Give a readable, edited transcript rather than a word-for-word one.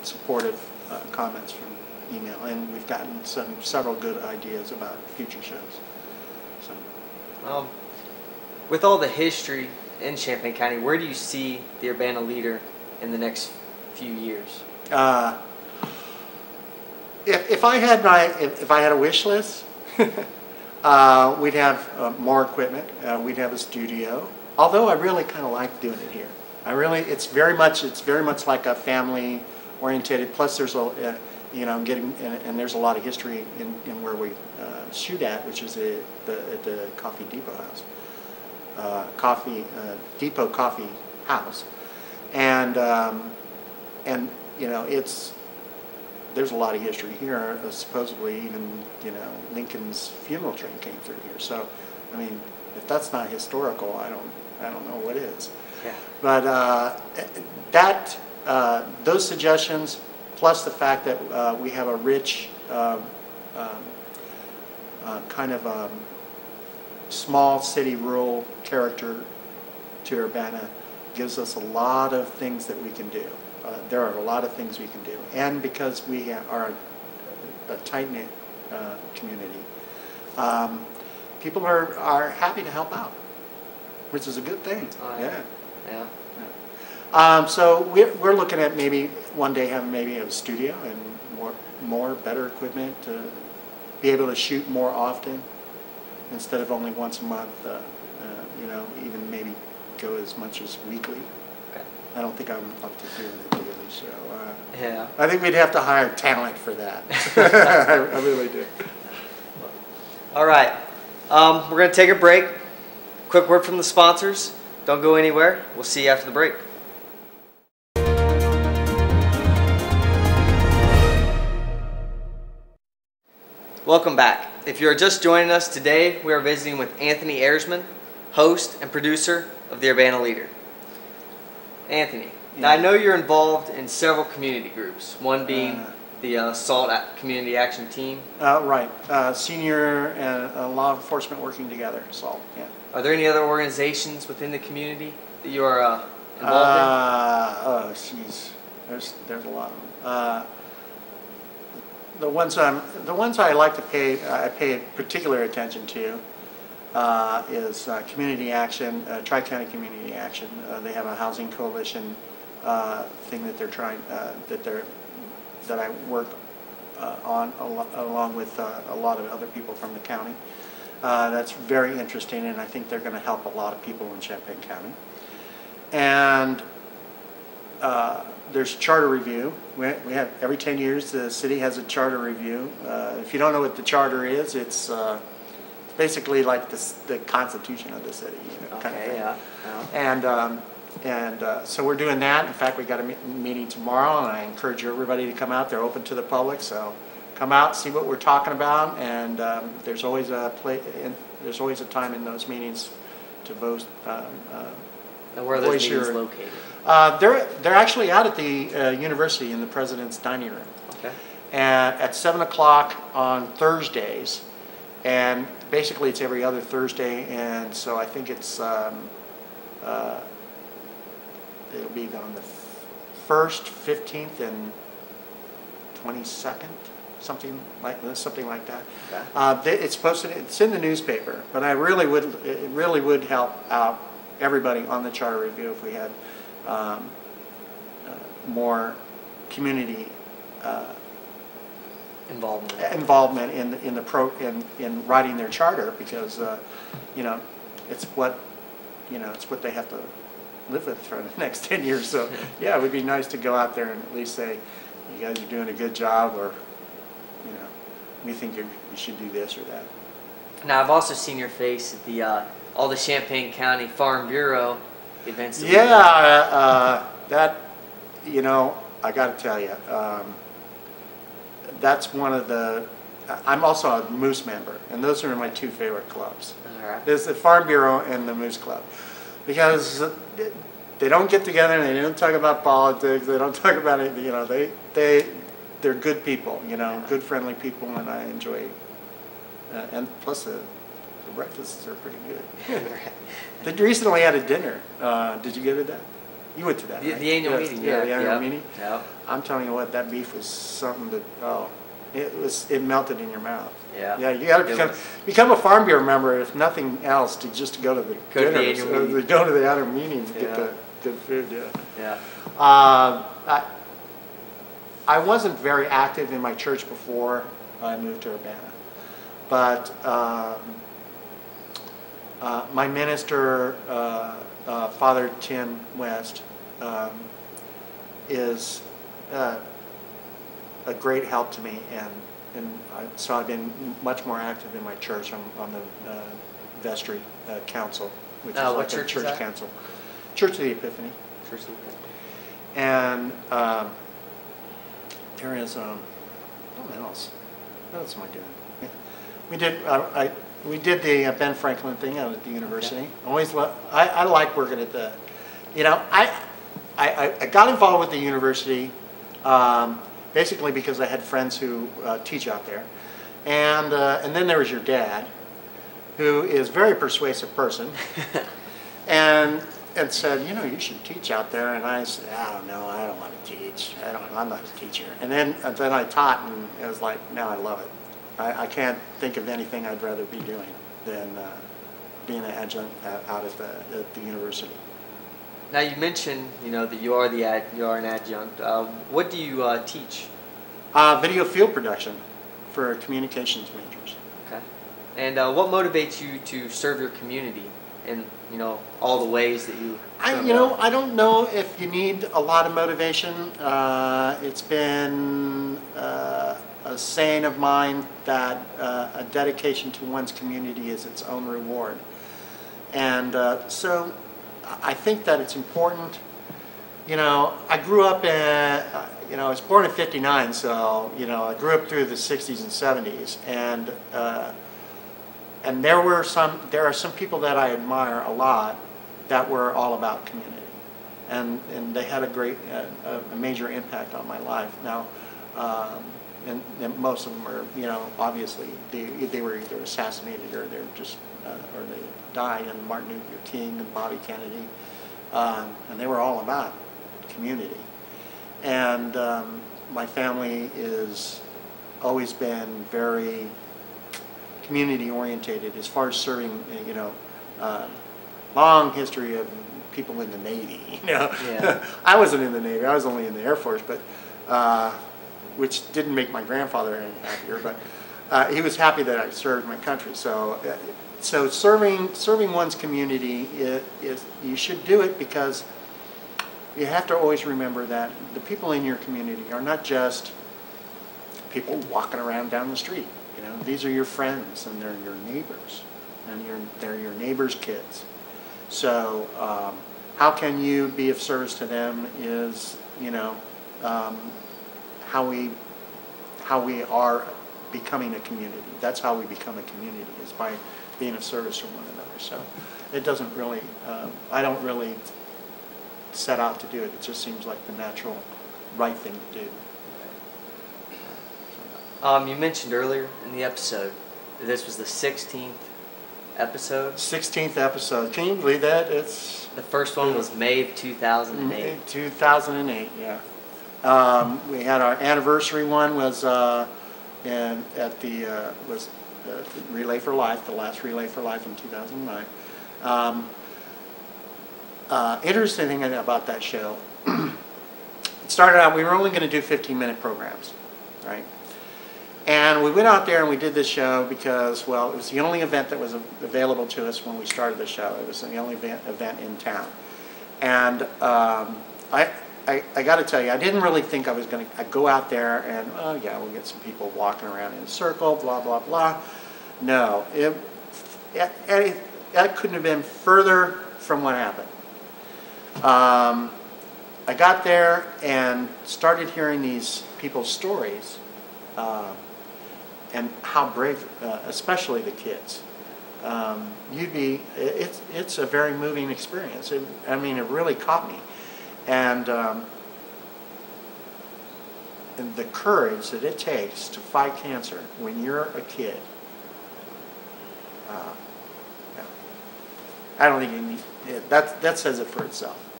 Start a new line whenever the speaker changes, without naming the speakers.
supportive comments from email, and we've gotten several good ideas about future shows. So,
with all the history in Champaign County, where do you see the Urbana Leader in the next few years?
If I had a wish list, we'd have more equipment. We'd have a studio. Although I really kind of like doing it here. It's very much like a family oriented. Plus, there's there's a lot of history in where we shoot at, which is at the Coffee Depot House, Depot Coffee House, and there's a lot of history here. Supposedly, even Lincoln's funeral train came through here. So, I mean, if that's not historical, I don't know what is.
Yeah.
But those suggestions, plus the fact that we have a rich kind of small city rural character to Urbana, gives us a lot of things that we can do. There are a lot of things we can do, and because we are a tight-knit community, people are happy to help out, which is a good thing.
Yeah.
So we're looking at maybe one day having maybe a studio and more better equipment to be able to shoot more often instead of only once a month. Even maybe go as much as weekly.
Okay.
I don't think I'm up to doing it daily, so
yeah.
I think we'd have to hire talent for that. I really do.
All right, we're going to take a break. Quick word from the sponsors. Don't go anywhere. We'll see you after the break. Welcome back. If you are just joining us today, we are visiting with Anthony Ehresmann, host and producer of the Urbana Leader. Anthony, now I know you're involved in several community groups, one being the SALT Community Action Team.
Right. Senior and law enforcement working together, SALT, yeah.
Are there any other organizations within the community that you are involved in?
Oh, geez. There's a lot of them. The ones I like to pay particular attention to is Community Action, Tri-County Community Action. They have a housing coalition thing that they're trying that I work on along with a lot of other people from the county. That's very interesting, and I think they're going to help a lot of people in Champaign County. And there's charter review. We have every 10 years the city has a charter review. If you don't know what the charter is, it's basically like the constitution of the city, kind of thing.
Yeah.
And so we're doing that. In fact, we got a meeting tomorrow, and I encourage everybody to come out. They're open to the public, so come out, see what we're talking about. And there's always a time in those meetings to vote.
And where are those meetings located?
They're actually out at the university in the president's dining room.
Okay.
And at 7 o'clock on Thursdays, and basically it's every other Thursday, and so I think it's it'll be on the 1st, 15th, and 22nd, something like that. Okay. It's posted. It's in the newspaper, but it really would help out everybody on the charter review if we had more community involvement in writing their charter, because it's what they have to live with for the next 10 years. So yeah, it would be nice to go out there and at least say, you guys are doing a good job, or we think you should do this or that.
Now, I've also seen your face at the all the Champaign County Farm Bureau events.
Yeah, that I got to tell you, that's one of the. I'm also a Moose member, and those are my two favorite clubs.
All right.
There's the Farm Bureau and the Moose Club, because they don't get together and they don't talk about politics. They don't talk about it. They're good people. Good, friendly people, and I enjoy. And plus the breakfasts are pretty good. They recently had a dinner. Did you go to that? You went to that, right?
The annual
Yes,
meeting,
yeah, the annual
yeah.
meeting.
Yeah.
I'm telling you what, that beef was something that, it melted in your mouth.
Yeah.
Yeah, you got to become a Farm Bureau member, if nothing else, to just go to the dinners, go to the annual meeting to get the good food. Yeah.
Yeah.
I wasn't very active in my church before I moved to Urbana, but my minister, Father Tim West, is a great help to me, so I've been much more active in my church. I'm on the vestry council, which is like a church council. Church of the Epiphany.
Church of the Epiphany.
And there is what else? What else am I doing? We did the Ben Franklin thing out at the university. Okay. I like working at the, I got involved with the university basically because I had friends who teach out there, and then there was your dad, who is a very persuasive person, and said, you should teach out there. And I said, I don't know, I don't want to teach. I'm not a teacher. And then I taught, and it was like, now I love it. I can't think of anything I'd rather be doing than being an adjunct out at the university.
Now you mentioned, that you are an adjunct. What do you teach?
Video field production for communications majors.
Okay. And what motivates you to serve your community in all the ways that you?
I don't know if you need a lot of motivation. It's been a saying of mine that a dedication to one's community is its own reward, and so I think that it's important. I grew up in, I was born in '59, so I grew up through the '60s and '70s, and there are some people that I admire a lot that were all about community, and they had a major impact on my life. Now, and most of them are, obviously they were either assassinated or they're just or they died. And Martin Luther King and Bobby Kennedy, and they were all about community. And my family is always been very community orientated as far as serving. Long history of people in the Navy.
Yeah.
I wasn't in the Navy. I was only in the Air Force, but which didn't make my grandfather any happier. But he was happy that I served my country. So serving one's community is you should do it because you have to always remember that the people in your community are not just people walking around down the street. These are your friends, and they're your neighbors, and they're your neighbors' kids. So how can you be of service to them is, how we are becoming a community. That's how we become a community, is by being of service to one another. So it doesn't really, I don't really set out to do it. It just seems like the natural, right thing to do.
You mentioned earlier in the episode that this was the 16th episode.
16th episode. Can you believe that? It's
the first one was May of 2008.
2008, yeah. We had our anniversary one was Relay for Life, the last Relay for Life in 2009. Interesting thing about that show. It started out, we were only going to do 15-minute programs, right? And we went out there and we did this show because, well, it was the only event that was available to us when we started the show. It was the only event in town. And I got to tell you, I didn't really think I was going to go out there and, oh yeah, we'll get some people walking around in a circle, blah, blah, blah. No, that couldn't have been further from what happened. I got there and started hearing these people's stories. And how brave, especially the kids. It's a very moving experience. It really caught me. And the courage that it takes to fight cancer when you're a kid. I don't think you need, that says it for itself.